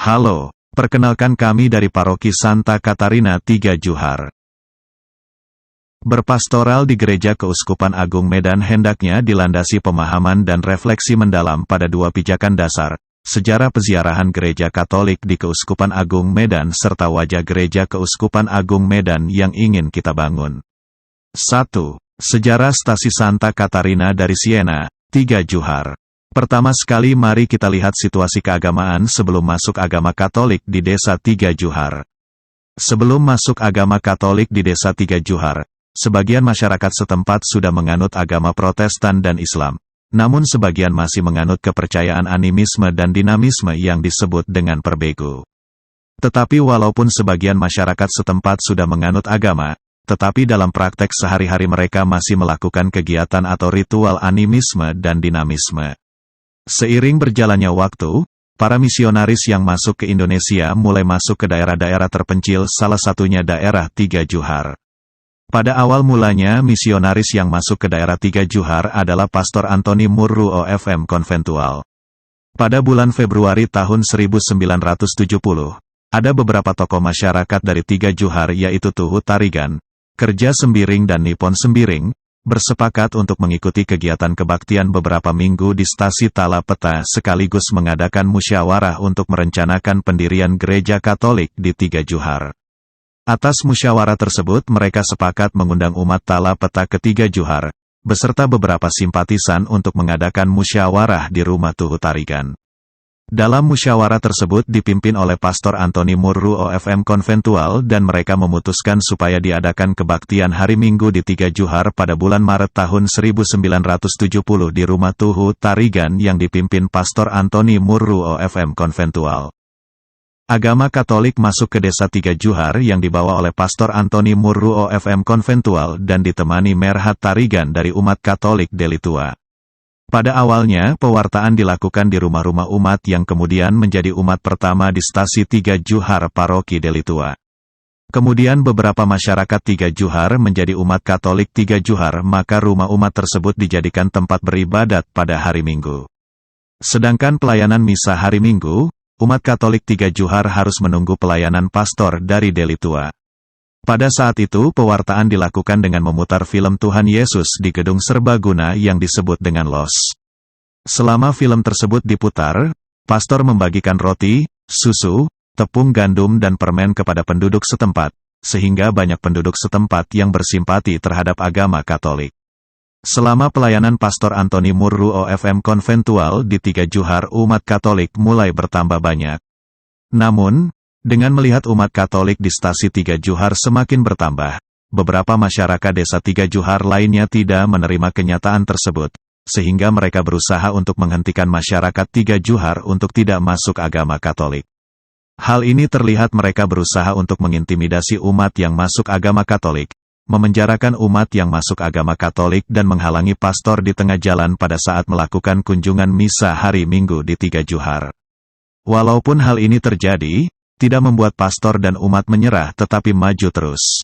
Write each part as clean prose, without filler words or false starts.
Halo, perkenalkan kami dari Paroki Santa Katarina Tiga Johar. Berpastoral di Gereja Keuskupan Agung Medan hendaknya dilandasi pemahaman dan refleksi mendalam pada dua pijakan dasar, sejarah peziarahan Gereja Katolik di Keuskupan Agung Medan serta wajah Gereja Keuskupan Agung Medan yang ingin kita bangun. 1. Sejarah Stasi Santa Katarina dari Siena, Tiga Johar. Pertama sekali mari kita lihat situasi keagamaan sebelum masuk agama Katolik di Desa Tiga Johar. Sebelum masuk agama Katolik di Desa Tiga Johar, sebagian masyarakat setempat sudah menganut agama Protestan dan Islam. Namun sebagian masih menganut kepercayaan animisme dan dinamisme yang disebut dengan perbegu. Tetapi walaupun sebagian masyarakat setempat sudah menganut agama, tetapi dalam praktek sehari-hari mereka masih melakukan kegiatan atau ritual animisme dan dinamisme. Seiring berjalannya waktu, para misionaris yang masuk ke Indonesia mulai masuk ke daerah-daerah terpencil, salah satunya daerah Tiga Johar. Pada awal mulanya misionaris yang masuk ke daerah Tiga Johar adalah Pastor Antoni Murru OFM Konventual. Pada bulan Februari tahun 1970, ada beberapa tokoh masyarakat dari Tiga Johar yaitu Tuhu Tarigan, Kerja Sembiring dan Nipon Sembiring, bersepakat untuk mengikuti kegiatan kebaktian beberapa minggu di Stasi Tala Peta sekaligus mengadakan musyawarah untuk merencanakan pendirian gereja Katolik di Tiga Johar. Atas musyawarah tersebut mereka sepakat mengundang umat Tala Peta ke Tiga Johar, beserta beberapa simpatisan untuk mengadakan musyawarah di rumah Tuhu Tarigan. Dalam musyawarah tersebut dipimpin oleh Pastor Antoni Murru OFM Konventual dan mereka memutuskan supaya diadakan kebaktian hari Minggu di Tiga Johar pada bulan Maret tahun 1970 di rumah Tuhu Tarigan yang dipimpin Pastor Antoni Murru OFM Konventual. Agama Katolik masuk ke Desa Tiga Johar yang dibawa oleh Pastor Antoni Murru OFM Konventual dan ditemani Merhat Tarigan dari umat Katolik Delitua. Pada awalnya, pewartaan dilakukan di rumah-rumah umat yang kemudian menjadi umat pertama di Stasi Tiga Johar Paroki Delitua. Kemudian beberapa masyarakat Tiga Johar menjadi umat Katolik Tiga Johar, maka rumah umat tersebut dijadikan tempat beribadat pada hari Minggu. Sedangkan pelayanan misa hari Minggu, umat Katolik Tiga Johar harus menunggu pelayanan pastor dari Delitua. Pada saat itu pewartaan dilakukan dengan memutar film Tuhan Yesus di gedung serbaguna yang disebut dengan Los. Selama film tersebut diputar, pastor membagikan roti, susu, tepung gandum dan permen kepada penduduk setempat, sehingga banyak penduduk setempat yang bersimpati terhadap agama Katolik. Selama pelayanan Pastor Antoni Murru OFM Konventual di Tiga Johar, umat Katolik mulai bertambah banyak. Namun, dengan melihat umat Katolik di Stasi Tiga Johar semakin bertambah, beberapa masyarakat Desa Tiga Johar lainnya tidak menerima kenyataan tersebut, sehingga mereka berusaha untuk menghentikan masyarakat Tiga Johar untuk tidak masuk agama Katolik. Hal ini terlihat mereka berusaha untuk mengintimidasi umat yang masuk agama Katolik, memenjarakan umat yang masuk agama Katolik dan menghalangi pastor di tengah jalan pada saat melakukan kunjungan misa hari Minggu di Tiga Johar. Walaupun hal ini terjadi, tidak membuat pastor dan umat menyerah tetapi maju terus.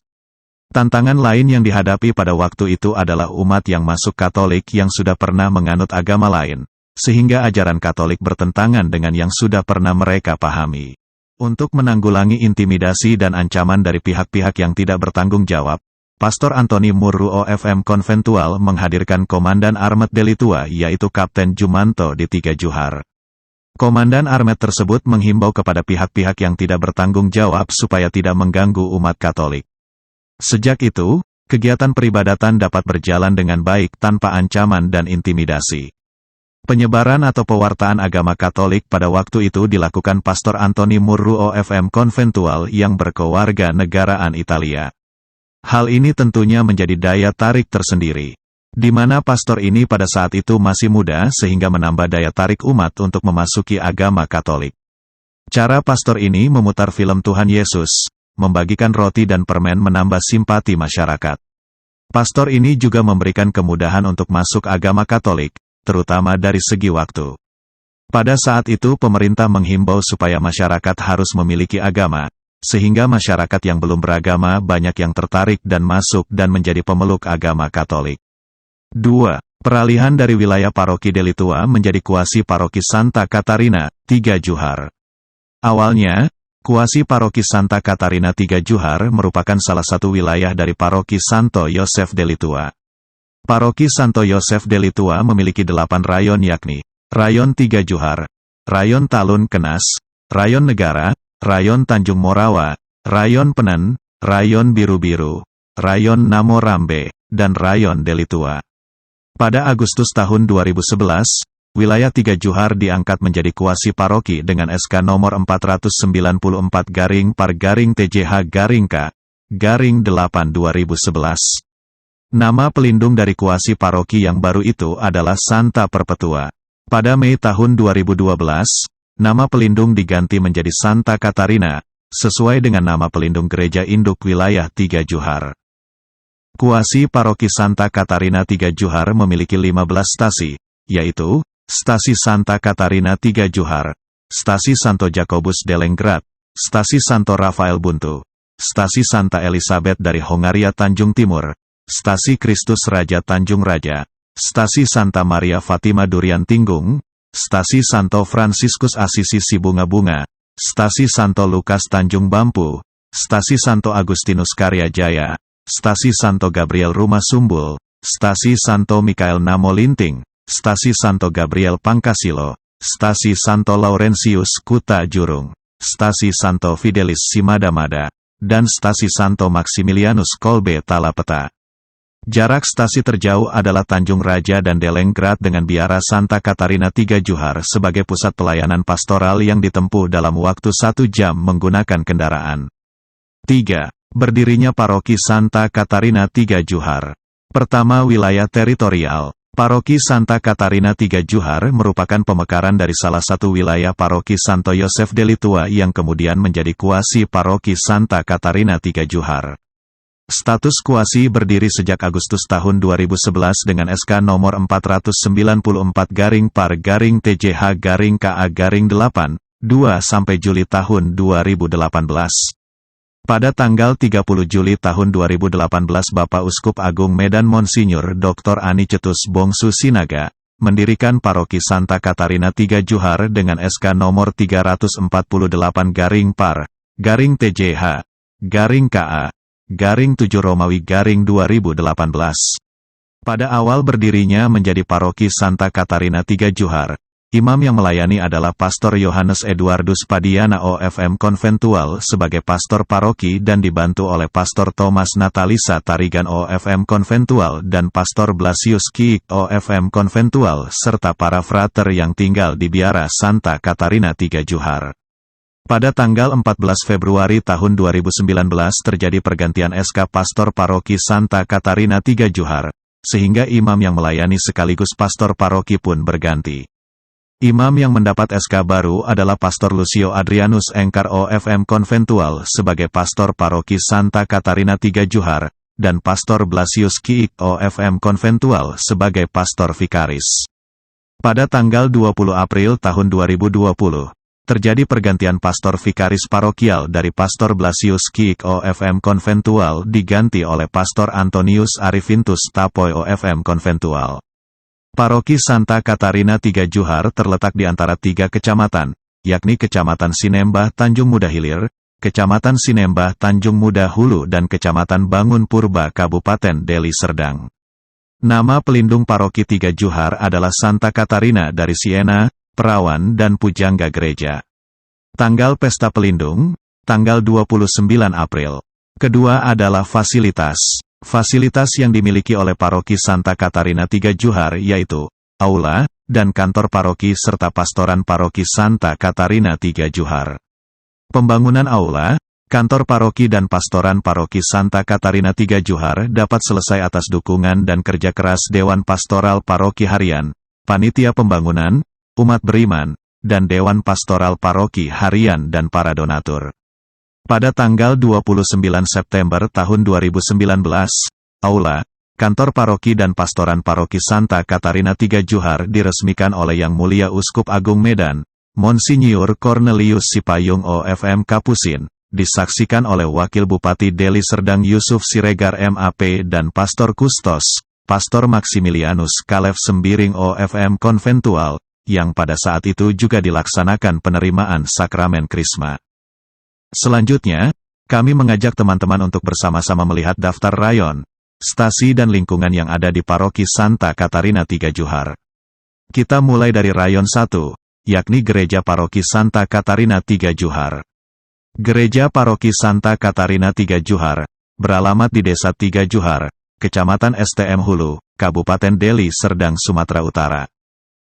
Tantangan lain yang dihadapi pada waktu itu adalah umat yang masuk Katolik yang sudah pernah menganut agama lain, sehingga ajaran Katolik bertentangan dengan yang sudah pernah mereka pahami. Untuk menanggulangi intimidasi dan ancaman dari pihak-pihak yang tidak bertanggung jawab, Pastor Antoni Murru OFM Konventual menghadirkan Komandan Armet Delitua yaitu Kapten Jumanto di Tiga Johar. Komandan Armet tersebut menghimbau kepada pihak-pihak yang tidak bertanggung jawab supaya tidak mengganggu umat Katolik. Sejak itu, kegiatan peribadatan dapat berjalan dengan baik tanpa ancaman dan intimidasi. Penyebaran atau pewartaan agama Katolik pada waktu itu dilakukan Pastor Antoni Murru OFM Konventual yang berkewarga negaraan Italia. Hal ini tentunya menjadi daya tarik tersendiri, di mana pastor ini pada saat itu masih muda sehingga menambah daya tarik umat untuk memasuki agama Katolik. Cara pastor ini memutar film Tuhan Yesus, membagikan roti dan permen menambah simpati masyarakat. Pastor ini juga memberikan kemudahan untuk masuk agama Katolik, terutama dari segi waktu. Pada saat itu pemerintah menghimbau supaya masyarakat harus memiliki agama, sehingga masyarakat yang belum beragama banyak yang tertarik dan masuk dan menjadi pemeluk agama Katolik. 2. Peralihan dari wilayah Paroki Delitua menjadi kuasi Paroki Santa Katarina, Tiga Johar. Awalnya, Kuasi Paroki Santa Catarina Tiga Johar merupakan salah satu wilayah dari Paroki Santo Yosef de Litua. Paroki Santo Yosef de Litua memiliki 8 rayon yakni, Rayon Tiga Johar, Rayon Talun Kenas, Rayon Negara, Rayon Tanjung Morawa, Rayon Penen, Rayon Biru-Biru, Rayon Namo Rambe, dan Rayon de Litua. Pada Agustus tahun 2011, wilayah Tiga Johar diangkat menjadi kuasi paroki dengan SK nomor 494-TJH-K-8-2011. Nama pelindung dari kuasi paroki yang baru itu adalah Santa Perpetua. Pada Mei tahun 2012, nama pelindung diganti menjadi Santa Catarina, sesuai dengan nama pelindung gereja induk wilayah Tiga Johar. Kuasi Paroki Santa Catarina Tiga Johar memiliki 15 stasi, yaitu, Stasi Santa Catarina Tiga Johar, Stasi Santo Jakobus de Lenggrat, Stasi Santo Rafael Buntu, Stasi Santa Elizabeth dari Hongaria Tanjung Timur, Stasi Kristus Raja Tanjung Raja, Stasi Santa Maria Fatima Durian Tinggung, Stasi Santo Fransiskus Asisi Sibunga-Bunga, Stasi Santo Lukas Tanjung Bampu, Stasi Santo Agustinus Karya Jaya, Stasi Santo Gabriel Rumah Sumbul, Stasi Santo Mikael Namo Linting, Stasi Santo Gabriel Pangkasilo, Stasi Santo Laurentius Kuta Jurung, Stasi Santo Fidelis Simadamada, dan Stasi Santo Maximilianus Kolbe Talapeta. Jarak stasi terjauh adalah Tanjung Raja dan Delenggrad dengan biara Santa Catarina Tiga Johar sebagai pusat pelayanan pastoral yang ditempuh dalam waktu 1 jam menggunakan kendaraan. 3. Berdirinya Paroki Santa Catarina Tiga Johar. Pertama, wilayah teritorial. Paroki Santa Catarina Tiga Johar merupakan pemekaran dari salah satu wilayah Paroki Santo Yosef de Litua yang kemudian menjadi kuasi Paroki Santa Catarina Tiga Johar. Status kuasi berdiri sejak Agustus tahun 2011 dengan SK nomor 494-TJH-KA-8-2 sampai Juli tahun 2018. Pada tanggal 30 Juli tahun 2018 Bapak Uskup Agung Medan Monsinyur Dr. Anicetus Bongsu Sinaga, mendirikan Paroki Santa Catarina Tiga Johar dengan SK nomor 348-TJH-KA-7 Romawi-2018. Pada awal berdirinya menjadi Paroki Santa Catarina Tiga Johar, imam yang melayani adalah Pastor Yohanes Eduardus Padiana OFM Konventual sebagai pastor paroki dan dibantu oleh Pastor Thomas Natalisa Tarigan OFM Konventual dan Pastor Blasius Kiik OFM Konventual serta para frater yang tinggal di biara Santa Catarina Tiga Johar. Pada tanggal 14 Februari tahun 2019 terjadi pergantian SK Pastor Paroki Santa Catarina Tiga Johar, sehingga imam yang melayani sekaligus pastor paroki pun berganti. Imam yang mendapat SK baru adalah Pastor Lucio Adrianus Engkar OFM Konventual sebagai Pastor Paroki Santa Catarina Tiga Johar, dan Pastor Blasius Kiik OFM Konventual sebagai Pastor Vikaris. Pada tanggal 20 April tahun 2020, terjadi pergantian Pastor Vikaris Parokial dari Pastor Blasius Kiik OFM Konventual diganti oleh Pastor Antonius Arifintus Tapoy OFM Konventual. Paroki Santa Catarina Tiga Johar terletak di antara 3 kecamatan, yakni Kecamatan Sinembah Tanjung Muda Hilir, Kecamatan Sinembah Tanjung Muda Hulu dan Kecamatan Bangun Purba Kabupaten Deli Serdang. Nama pelindung Paroki Tiga Johar adalah Santa Catarina dari Siena, Perawan dan Pujangga Gereja. Tanggal Pesta Pelindung, tanggal 29 April. Kedua adalah fasilitas. Fasilitas yang dimiliki oleh Paroki Santa Catarina Tiga Johar yaitu aula dan kantor paroki serta pastoran Paroki Santa Catarina Tiga Johar. Pembangunan aula, kantor paroki dan pastoran Paroki Santa Catarina Tiga Johar dapat selesai atas dukungan dan kerja keras Dewan Pastoral Paroki Harian, Panitia Pembangunan, Umat Beriman, dan Dewan Pastoral Paroki Harian dan para donatur. Pada tanggal 29 September tahun 2019, aula, kantor paroki dan pastoran Paroki Santa Catarina Tiga Johar diresmikan oleh Yang Mulia Uskup Agung Medan, Monsinyur Cornelius Sipayung OFM Kapusin, disaksikan oleh Wakil Bupati Deli Serdang Yusuf Siregar MAP dan Pastor Kustos, Pastor Maximilianus Kalev Sembiring OFM Konventual, yang pada saat itu juga dilaksanakan penerimaan sakramen Krisma. Selanjutnya, kami mengajak teman-teman untuk bersama-sama melihat daftar rayon, stasi dan lingkungan yang ada di Paroki Santa Katarina Tiga Johar. Kita mulai dari rayon 1, yakni Gereja Paroki Santa Katarina Tiga Johar. Gereja Paroki Santa Katarina Tiga Johar beralamat di Desa Tiga Johar, Kecamatan STM Hulu, Kabupaten Deli Serdang, Sumatera Utara.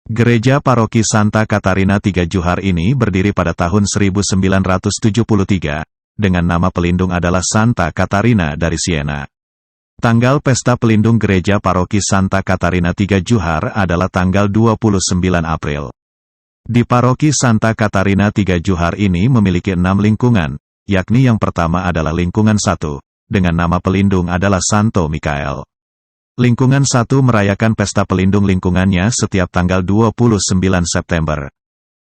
Gereja Paroki Santa Katarina Tiga Johar ini berdiri pada tahun 1973, dengan nama pelindung adalah Santa Katarina dari Siena. Tanggal pesta pelindung Gereja Paroki Santa Katarina Tiga Johar adalah tanggal 29 April. Di Paroki Santa Katarina Tiga Johar ini memiliki 6 lingkungan, yakni yang pertama adalah lingkungan 1, dengan nama pelindung adalah Santo Mikael. Lingkungan 1 merayakan pesta pelindung lingkungannya setiap tanggal 29 September.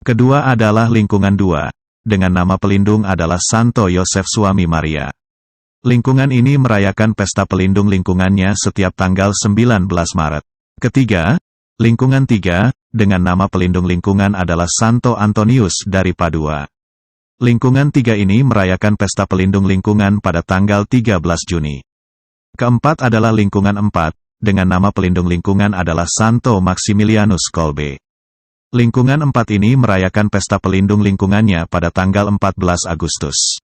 Kedua adalah lingkungan 2, dengan nama pelindung adalah Santo Yosef Suami Maria. Lingkungan ini merayakan pesta pelindung lingkungannya setiap tanggal 19 Maret. Ketiga, lingkungan 3, dengan nama pelindung lingkungan adalah Santo Antonius dari Padua. Lingkungan 3 ini merayakan pesta pelindung lingkungan pada tanggal 13 Juni. Keempat adalah lingkungan 4, dengan nama pelindung lingkungan adalah Santo Maximilianus Kolbe. Lingkungan 4 ini merayakan pesta pelindung lingkungannya pada tanggal 14 Agustus.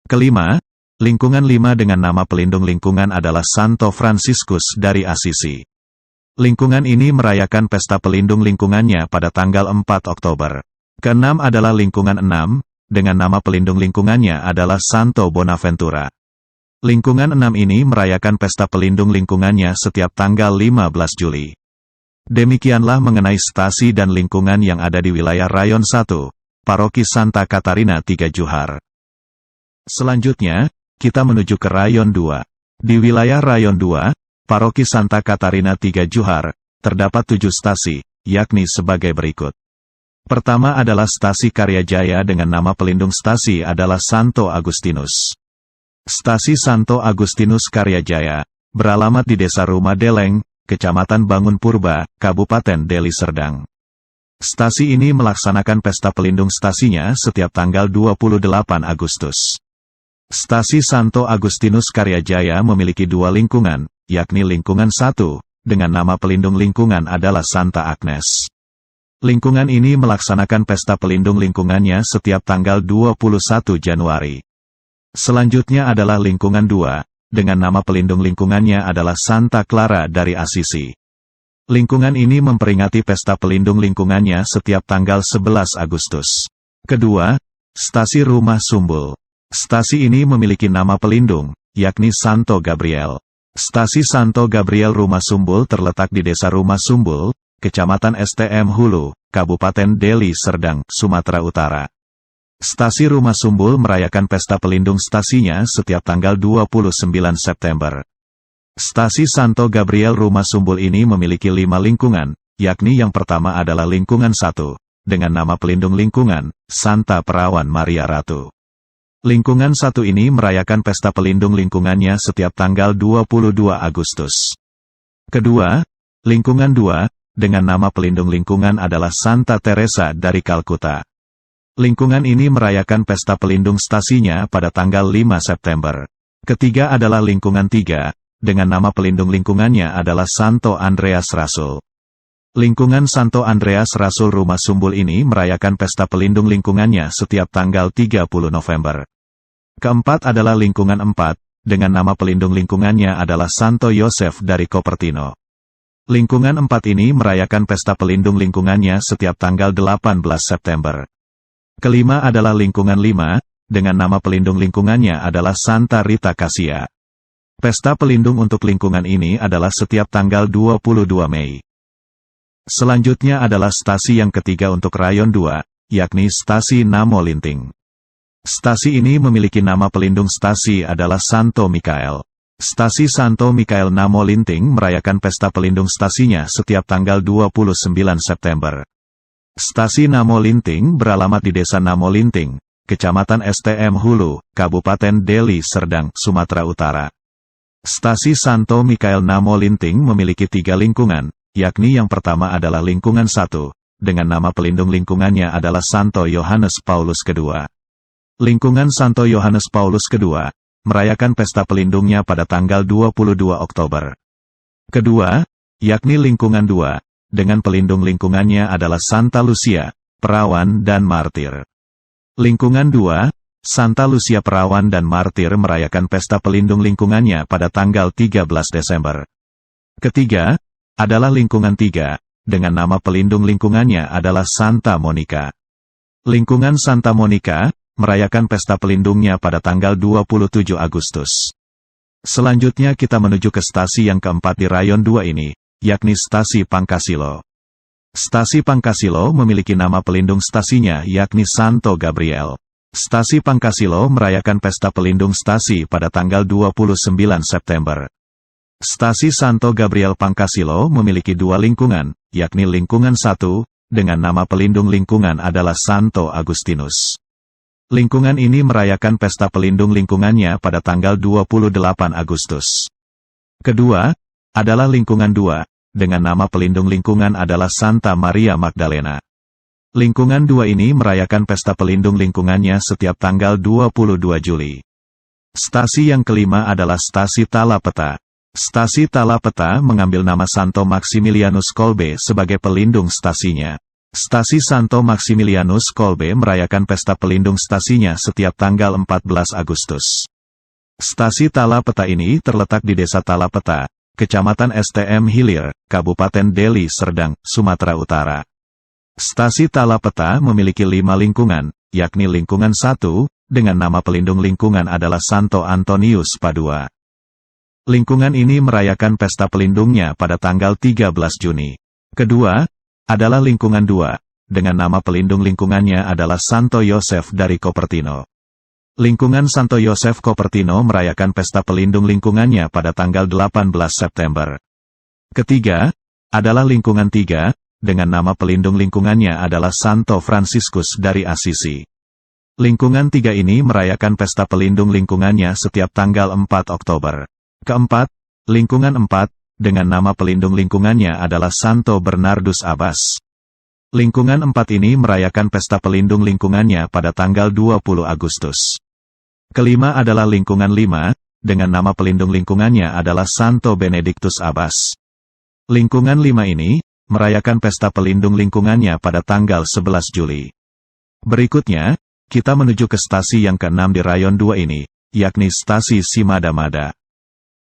Kelima, lingkungan 5 dengan nama pelindung lingkungan adalah Santo Fransiskus dari Asisi. Lingkungan ini merayakan pesta pelindung lingkungannya pada tanggal 4 Oktober. Keenam adalah lingkungan 6, dengan nama pelindung lingkungannya adalah Santo Bonaventura. Lingkungan 6 ini merayakan pesta pelindung lingkungannya setiap tanggal 15 Juli. Demikianlah mengenai stasi dan lingkungan yang ada di wilayah Rayon 1, Paroki Santa Katarina Tiga Johar. Selanjutnya, kita menuju ke Rayon 2. Di wilayah Rayon 2, Paroki Santa Katarina Tiga Johar, terdapat 7 stasi, yakni sebagai berikut. Pertama adalah Stasi Karyajaya dengan nama pelindung stasi adalah Santo Agustinus. Stasi Santo Agustinus Karyajaya beralamat di Desa Rumah Deleng, Kecamatan Bangun Purba, Kabupaten Deli Serdang. Stasi ini melaksanakan pesta pelindung stasinya setiap tanggal 28 Agustus. Stasi Santo Agustinus Karyajaya memiliki 2 lingkungan, yakni lingkungan 1, dengan nama pelindung lingkungan adalah Santa Agnes. Lingkungan ini melaksanakan pesta pelindung lingkungannya setiap tanggal 21 Januari. Selanjutnya adalah lingkungan 2, dengan nama pelindung lingkungannya adalah Santa Clara dari Asisi. Lingkungan ini memperingati pesta pelindung lingkungannya setiap tanggal 11 Agustus. Kedua, Stasi Rumah Sumbul. Stasi ini memiliki nama pelindung, yakni Santo Gabriel. Stasi Santo Gabriel Rumah Sumbul terletak di Desa Rumah Sumbul, Kecamatan STM Hulu, Kabupaten Deli Serdang, Sumatera Utara. Stasi Rumah Sumbul merayakan pesta pelindung stasinya setiap tanggal 29 September. Stasi Santo Gabriel Rumah Sumbul ini memiliki 5 lingkungan, yakni yang pertama adalah lingkungan 1, dengan nama pelindung lingkungan, Santa Perawan Maria Ratu. Lingkungan 1 ini merayakan pesta pelindung lingkungannya setiap tanggal 22 Agustus. Kedua, lingkungan 2, dengan nama pelindung lingkungan adalah Santa Teresa dari Kalkuta. Lingkungan ini merayakan pesta pelindung stasinya pada tanggal 5 September. Ketiga adalah lingkungan 3, dengan nama pelindung lingkungannya adalah Santo Andreas Rasul. Lingkungan Santo Andreas Rasul Rumah Sumbul ini merayakan pesta pelindung lingkungannya setiap tanggal 30 November. Keempat adalah lingkungan 4, dengan nama pelindung lingkungannya adalah Santo Yosef dari Cupertino. Lingkungan 4 ini merayakan pesta pelindung lingkungannya setiap tanggal 18 September. Kelima adalah lingkungan 5, dengan nama pelindung lingkungannya adalah Santa Rita Casia. Pesta pelindung untuk lingkungan ini adalah setiap tanggal 22 Mei. Selanjutnya adalah stasi yang ketiga untuk Rayon 2, yakni Stasi Namo Linting. Stasi ini memiliki nama pelindung stasi adalah Santo Mikael. Stasi Santo Mikael Namo Linting merayakan pesta pelindung stasinya setiap tanggal 29 September. Stasi Namo Linting beralamat di Desa Namo Linting, Kecamatan STM Hulu, Kabupaten Deli Serdang, Sumatera Utara. Stasi Santo Mikael Namo Linting memiliki 3 lingkungan, yakni yang pertama adalah lingkungan 1, dengan nama pelindung lingkungannya adalah Santo Yohanes Paulus II. Lingkungan Santo Yohanes Paulus II merayakan pesta pelindungnya pada tanggal 22 Oktober. Kedua, yakni lingkungan 2, dengan pelindung lingkungannya adalah Santa Lucia, perawan dan martir. Lingkungan 2, Santa Lucia perawan dan martir merayakan pesta pelindung lingkungannya pada tanggal 13 Desember. Ketiga, adalah lingkungan 3, dengan nama pelindung lingkungannya adalah Santa Monica. Lingkungan Santa Monica merayakan pesta pelindungnya pada tanggal 27 Agustus. Selanjutnya kita menuju ke stasi yang keempat di rayon 2 ini, yakni Stasi Pangkasilo. Stasi Pangkasilo memiliki nama pelindung stasinya yakni Santo Gabriel. Stasi Pangkasilo merayakan pesta pelindung stasi pada tanggal 29 September. Stasi Santo Gabriel Pangkasilo memiliki 2 lingkungan, yakni lingkungan 1, dengan nama pelindung lingkungan adalah Santo Agustinus. Lingkungan ini merayakan pesta pelindung lingkungannya pada tanggal 28 Agustus. Kedua, adalah lingkungan 2, dengan nama pelindung lingkungan adalah Santa Maria Magdalena. Lingkungan 2 ini merayakan pesta pelindung lingkungannya setiap tanggal 22 Juli. Stasi yang kelima adalah Stasi Talapeta. Stasi Talapeta mengambil nama Santo Maximilianus Kolbe sebagai pelindung stasinya. Stasi Santo Maximilianus Kolbe merayakan pesta pelindung stasinya setiap tanggal 14 Agustus. Stasi Talapeta ini terletak di Desa Talapeta, Kecamatan STM Hilir, Kabupaten Deli Serdang, Sumatera Utara. Stasi Talapeta memiliki 5 lingkungan, yakni lingkungan 1, dengan nama pelindung lingkungan adalah Santo Antonius Padua. Lingkungan ini merayakan pesta pelindungnya pada tanggal 13 Juni. Kedua, adalah lingkungan 2, dengan nama pelindung lingkungannya adalah Santo Yosef dari Cupertino. Lingkungan Santo Yosef Cupertino merayakan pesta pelindung lingkungannya pada tanggal 18 September. Ketiga, adalah lingkungan 3, dengan nama pelindung lingkungannya adalah Santo Fransiskus dari Assisi. Lingkungan 3 ini merayakan pesta pelindung lingkungannya setiap tanggal 4 Oktober. Keempat, lingkungan 4, dengan nama pelindung lingkungannya adalah Santo Bernardus Abbas. Lingkungan 4 ini merayakan pesta pelindung lingkungannya pada tanggal 20 Agustus. Kelima adalah lingkungan 5, dengan nama pelindung lingkungannya adalah Santo Benedictus Abbas. Lingkungan 5 ini merayakan pesta pelindung lingkungannya pada tanggal 11 Juli. Berikutnya, kita menuju ke stasi yang ke-6 di rayon 2 ini, yakni Stasi Simadamada.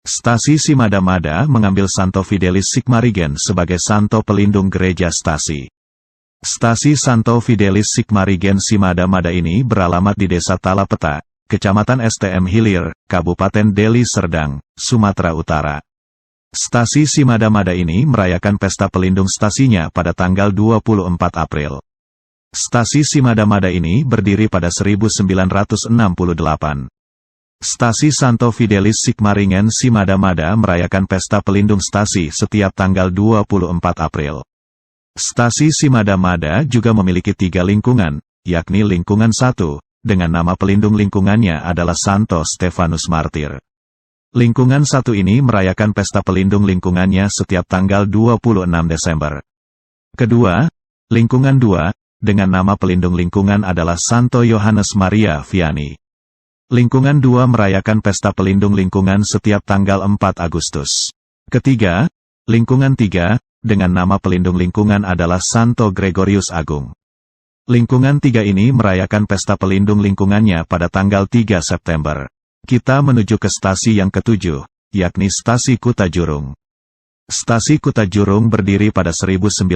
Stasi Simadamada mengambil Santo Fidelis Sigmarigen sebagai santo pelindung gereja stasi. Stasi Santo Fidelis Sigmarigen Simadamada ini beralamat di Desa Talapeta, Kecamatan STM Hilir, Kabupaten Deli Serdang, Sumatera Utara. Stasi Simadamada ini merayakan pesta pelindung stasinya pada tanggal 24 April. Stasi Simadamada ini berdiri pada 1968. Stasi Santo Fidelis Sigmaringen Simadamada merayakan pesta pelindung stasi setiap tanggal 24 April. Stasi Simadamada juga memiliki 3 lingkungan, yakni lingkungan 1, dengan nama pelindung lingkungannya adalah Santo Stefanus Martir. Lingkungan 1 ini merayakan pesta pelindung lingkungannya setiap tanggal 26 Desember. Kedua, lingkungan 2, dengan nama pelindung lingkungan adalah Santo Yohanes Maria Vianney. Lingkungan 2 merayakan pesta pelindung lingkungan setiap tanggal 4 Agustus. Ketiga, lingkungan 3, dengan nama pelindung lingkungan adalah Santo Gregorius Agung. Lingkungan 3 ini merayakan pesta pelindung lingkungannya pada tanggal 3 September. Kita menuju ke stasi yang ke-7, yakni Stasi Kutajurung. Stasi Kutajurung berdiri pada 1997,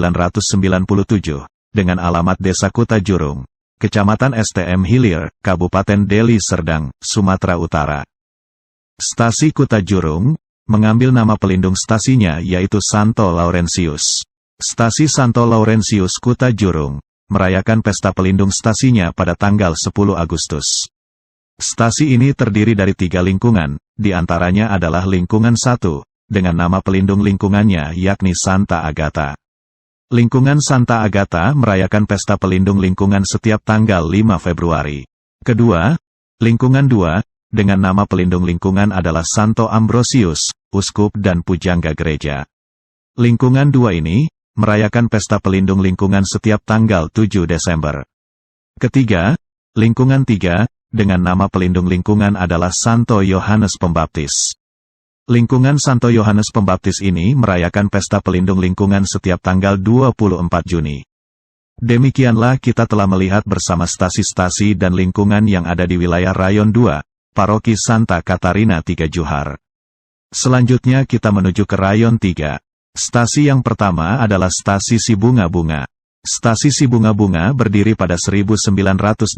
dengan alamat Desa Kutajurung, Kecamatan STM Hilir, Kabupaten Deli Serdang, Sumatera Utara. Stasi Kutajurung mengambil nama pelindung stasinya yaitu Santo Laurentius. Stasi Santo Laurentius Kutajurung merayakan pesta pelindung stasinya pada tanggal 10 Agustus. Stasi ini terdiri dari 3 lingkungan, di antaranya adalah lingkungan 1, dengan nama pelindung lingkungannya yakni Santa Agata. Lingkungan Santa Agata merayakan pesta pelindung lingkungan setiap tanggal 5 Februari. Kedua, lingkungan 2, dengan nama pelindung lingkungan adalah Santo Ambrosius, uskup dan pujangga gereja. Lingkungan 2 ini merayakan Pesta Pelindung Lingkungan setiap tanggal 7 Desember. Ketiga, lingkungan 3, dengan nama pelindung lingkungan adalah Santo Yohanes Pembaptis. Lingkungan Santo Yohanes Pembaptis ini merayakan Pesta Pelindung Lingkungan setiap tanggal 24 Juni. Demikianlah kita telah melihat bersama stasi-stasi dan lingkungan yang ada di wilayah Rayon 2, Paroki Santa Katarina Tiga Johar. Selanjutnya kita menuju ke Rayon 3. Stasi yang pertama adalah Stasi Si Bunga-Bunga. Stasi Si Bunga-Bunga berdiri pada 1980.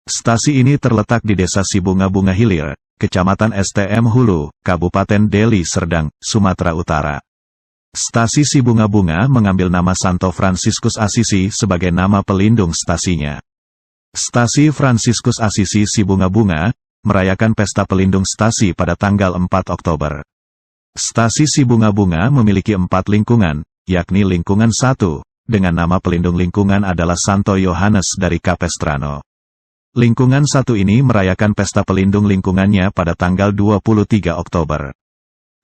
Stasi ini terletak di Desa Si Bunga-Bunga Hilir, Kecamatan STM Hulu, Kabupaten Deli Serdang, Sumatera Utara. Stasi Si Bunga-Bunga mengambil nama Santo Fransiskus Asisi sebagai nama pelindung stasinya. Stasi Fransiskus Asisi Si Bunga-Bunga merayakan Pesta Pelindung Stasi pada tanggal 4 Oktober. Stasi Si Bunga-Bunga memiliki 4 lingkungan, yakni lingkungan 1, dengan nama pelindung lingkungan adalah Santo Yohanes dari Capestrano. Lingkungan 1 ini merayakan Pesta Pelindung Lingkungannya pada tanggal 23 Oktober.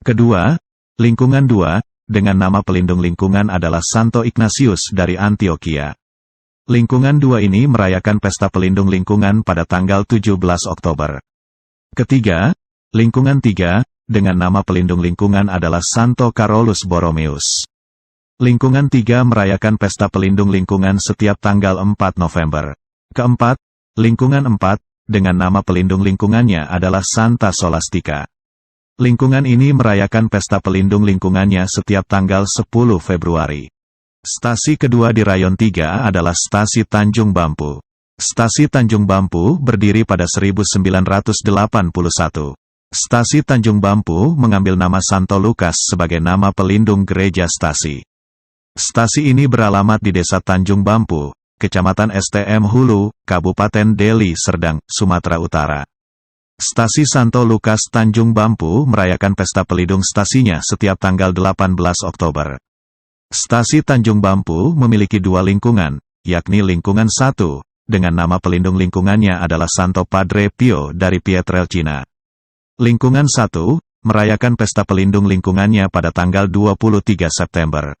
Kedua, lingkungan 2, dengan nama pelindung lingkungan adalah Santo Ignatius dari Antioquia. Lingkungan 2 ini merayakan Pesta Pelindung Lingkungan pada tanggal 17 Oktober. Ketiga, lingkungan 3, dengan nama pelindung lingkungan adalah Santo Carolus Borromeus. Lingkungan 3 merayakan Pesta Pelindung Lingkungan setiap tanggal 4 November. Keempat, lingkungan 4, dengan nama pelindung lingkungannya adalah Santa Solastika. Lingkungan ini merayakan Pesta Pelindung Lingkungannya setiap tanggal 10 Februari. Stasi kedua di Rayon 3 adalah Stasi Tanjung Bampu. Stasi Tanjung Bampu berdiri pada 1981. Stasi Tanjung Bampu mengambil nama Santo Lukas sebagai nama pelindung gereja stasi. Stasi ini beralamat di Desa Tanjung Bampu, Kecamatan STM Hulu, Kabupaten Deli Serdang, Sumatera Utara. Stasi Santo Lukas Tanjung Bampu merayakan Pesta Pelindung stasinya setiap tanggal 18 Oktober. Stasi Tanjung Bampu memiliki 2 lingkungan, yakni lingkungan 1, dengan nama pelindung lingkungannya adalah Santo Padre Pio dari Pietrelcina. Lingkungan 1, merayakan Pesta Pelindung Lingkungannya pada tanggal 23 September.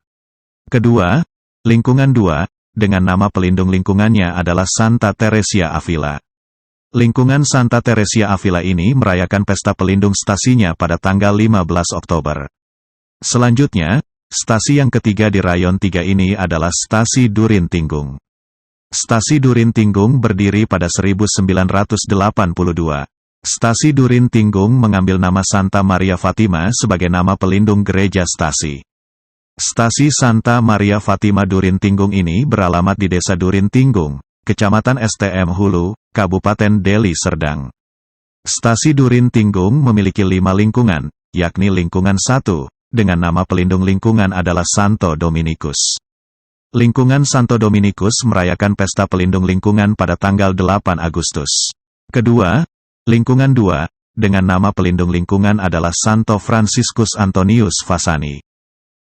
Kedua, lingkungan 2, dengan nama pelindung lingkungannya adalah Santa Teresia Avila. Lingkungan Santa Teresia Avila ini merayakan Pesta Pelindung stasinya pada tanggal 15 Oktober. Selanjutnya, stasi yang ketiga di Rayon 3 ini adalah Stasi Durin Tinggung. Stasi Durin Tinggung berdiri pada 1982. Stasi Durin Tinggung mengambil nama Santa Maria Fatima sebagai nama pelindung gereja stasi. Stasi Santa Maria Fatima Durin Tinggung ini beralamat di Desa Durin Tinggung, Kecamatan STM Hulu, Kabupaten Deli Serdang. Stasi Durin Tinggung memiliki 5 lingkungan, yakni lingkungan 1, dengan nama pelindung lingkungan adalah Santo Dominikus. Lingkungan Santo Dominikus merayakan Pesta Pelindung Lingkungan pada tanggal 8 Agustus. Kedua, lingkungan 2, dengan nama pelindung lingkungan adalah Santo Fransiskus Antonius Fasani.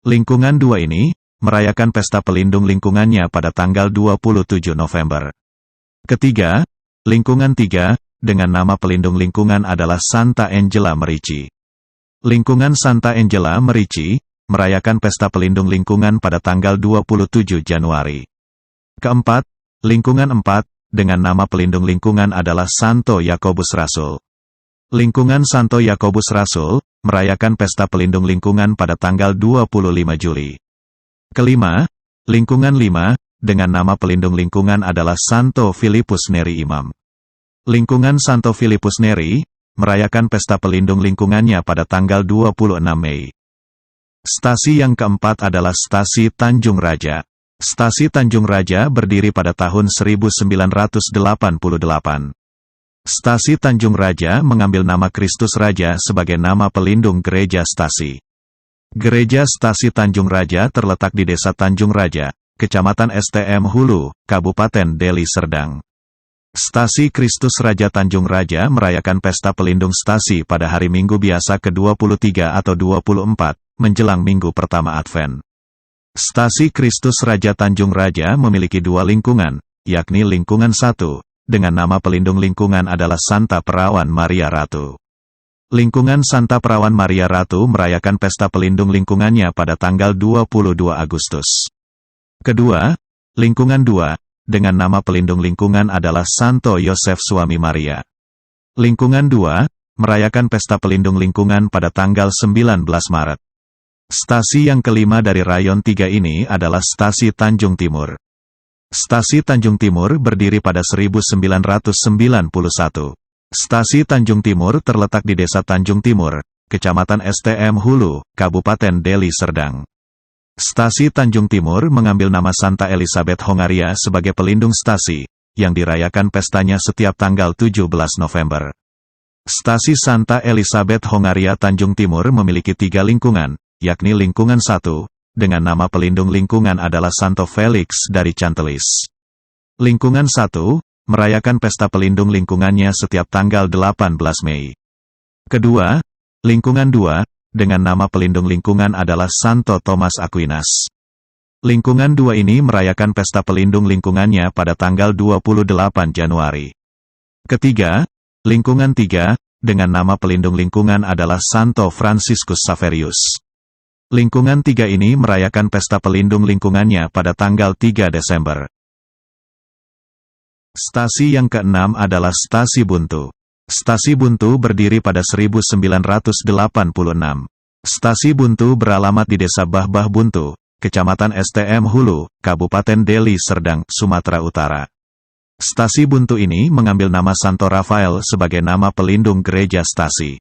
Lingkungan 2 ini, merayakan Pesta Pelindung Lingkungannya pada tanggal 27 November. Ketiga, lingkungan 3, dengan nama pelindung lingkungan adalah Santa Angela Merici. Lingkungan Santa Angela Merici, merayakan Pesta Pelindung Lingkungan pada tanggal 27 Januari. Keempat, lingkungan 4, dengan nama pelindung lingkungan adalah Santo Yakobus Rasul. Lingkungan Santo Yakobus Rasul, merayakan Pesta Pelindung Lingkungan pada tanggal 25 Juli. Kelima, lingkungan 5, dengan nama pelindung lingkungan adalah Santo Filipus Neri Imam. Lingkungan Santo Filipus Neri, merayakan Pesta Pelindung Lingkungannya pada tanggal 26 Mei. Stasi yang keempat adalah Stasi Tanjung Raja. Stasi Tanjung Raja berdiri pada tahun 1988. Stasi Tanjung Raja mengambil nama Kristus Raja sebagai nama pelindung gereja stasi. Gereja Stasi Tanjung Raja terletak di Desa Tanjung Raja, Kecamatan STM Hulu, Kabupaten Deli Serdang. Stasi Kristus Raja Tanjung Raja merayakan Pesta Pelindung Stasi pada hari Minggu biasa ke-23 atau 24, menjelang minggu pertama Advent. Stasi Kristus Raja Tanjung Raja memiliki 2 lingkungan, yakni lingkungan 1, dengan nama pelindung lingkungan adalah Santa Perawan Maria Ratu. Lingkungan Santa Perawan Maria Ratu merayakan pesta pelindung lingkungannya pada tanggal 22 Agustus. Kedua, lingkungan 2, dengan nama pelindung lingkungan adalah Santo Yosef Suami Maria. Lingkungan 2, merayakan pesta pelindung lingkungan pada tanggal 19 Maret. Stasi yang kelima dari Rayon 3 ini adalah Stasi Tanjung Timur. Stasi Tanjung Timur berdiri pada 1991. Stasi Tanjung Timur terletak di Desa Tanjung Timur, Kecamatan STM Hulu, Kabupaten Deli Serdang. Stasi Tanjung Timur mengambil nama Santa Elizabeth Hongaria sebagai pelindung stasi, yang dirayakan pestanya setiap tanggal 17 November. Stasi Santa Elizabeth Hongaria Tanjung Timur memiliki 3 lingkungan, yakni lingkungan 1, dengan nama pelindung lingkungan adalah Santo Felix dari Cantelis. Lingkungan 1, merayakan pesta pelindung lingkungannya setiap tanggal 18 Mei. Kedua, lingkungan 2, dengan nama pelindung lingkungan adalah Santo Thomas Aquinas. Lingkungan 2 ini merayakan pesta pelindung lingkungannya pada tanggal 28 Januari. Ketiga, lingkungan 3, dengan nama pelindung lingkungan adalah Santo Franciscus Xaverius. Lingkungan 3 ini merayakan pesta pelindung lingkungannya pada tanggal 3 Desember. Stasi yang keenam adalah Stasi Buntu. Stasi Buntu berdiri pada 1986. Stasi Buntu beralamat di Desa Bah-Bah Buntu, Kecamatan STM Hulu, Kabupaten Deli Serdang, Sumatera Utara. Stasi Buntu ini mengambil nama Santo Rafael sebagai nama pelindung gereja stasi.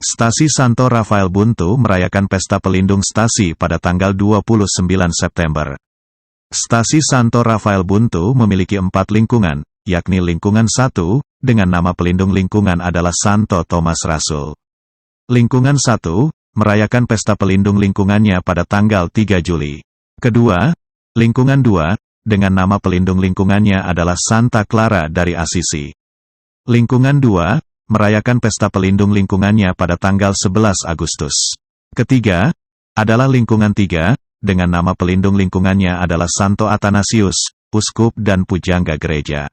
Stasi Santo Rafael Buntu merayakan pesta pelindung stasi pada tanggal 29 September. Stasi Santo Rafael Buntu memiliki 4 lingkungan, yakni lingkungan 1, dengan nama pelindung lingkungan adalah Santo Thomas Rasul. Lingkungan 1, merayakan pesta pelindung lingkungannya pada tanggal 3 Juli. Kedua, lingkungan 2, dengan nama pelindung lingkungannya adalah Santa Clara dari Assisi. Lingkungan 2, merayakan pesta pelindung lingkungannya pada tanggal 11 Agustus. Ketiga, adalah lingkungan 3, dengan nama pelindung lingkungannya adalah Santo Athanasius, Uskup dan Pujangga Gereja.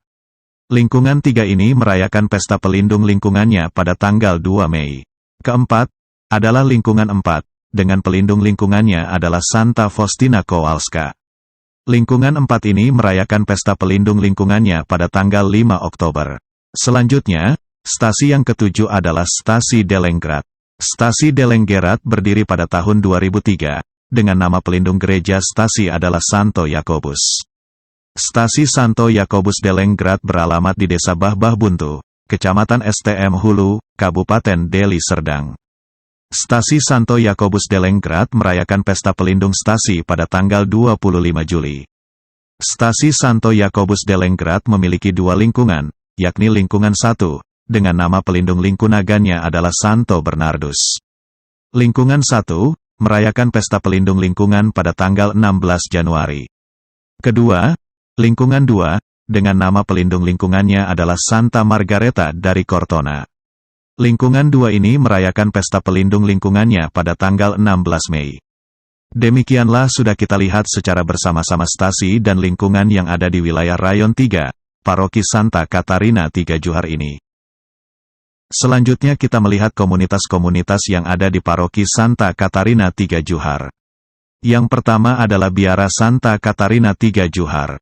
Lingkungan 3 ini merayakan pesta pelindung lingkungannya pada tanggal 2 Mei. Keempat, adalah lingkungan 4, dengan pelindung lingkungannya adalah Santa Faustina Kowalska. Lingkungan 4 ini merayakan pesta pelindung lingkungannya pada tanggal 5 Oktober. Selanjutnya, stasi yang ketujuh adalah Stasi Delenggrad. Stasi Delenggrad berdiri pada tahun 2003. Dengan nama pelindung gereja stasi adalah Santo Yakobus. Stasi Santo Yakobus Delenggrad beralamat di Desa Bah-Bah Buntu, Kecamatan STM Hulu, Kabupaten Deli Serdang. Stasi Santo Yakobus Delenggrad merayakan pesta pelindung stasi pada tanggal 25 Juli. Stasi Santo Yakobus Delenggrad memiliki 2 lingkungan, yakni lingkungan 1, dengan nama pelindung lingkungannya adalah Santo Bernardus. Lingkungan 1, merayakan pesta pelindung lingkungan pada tanggal 16 Januari. Kedua, lingkungan 2, dengan nama pelindung lingkungannya adalah Santa Margareta dari Cortona. Lingkungan 2 ini merayakan pesta pelindung lingkungannya pada tanggal 16 Mei. Demikianlah sudah kita lihat secara bersama-sama stasi dan lingkungan yang ada di wilayah Rayon 3, Paroki Santa Katarina 3 Johar ini. Selanjutnya kita melihat komunitas-komunitas yang ada di Paroki Santa Katarina 3 Johar. Yang pertama adalah Biara Santa Katarina 3 Johar.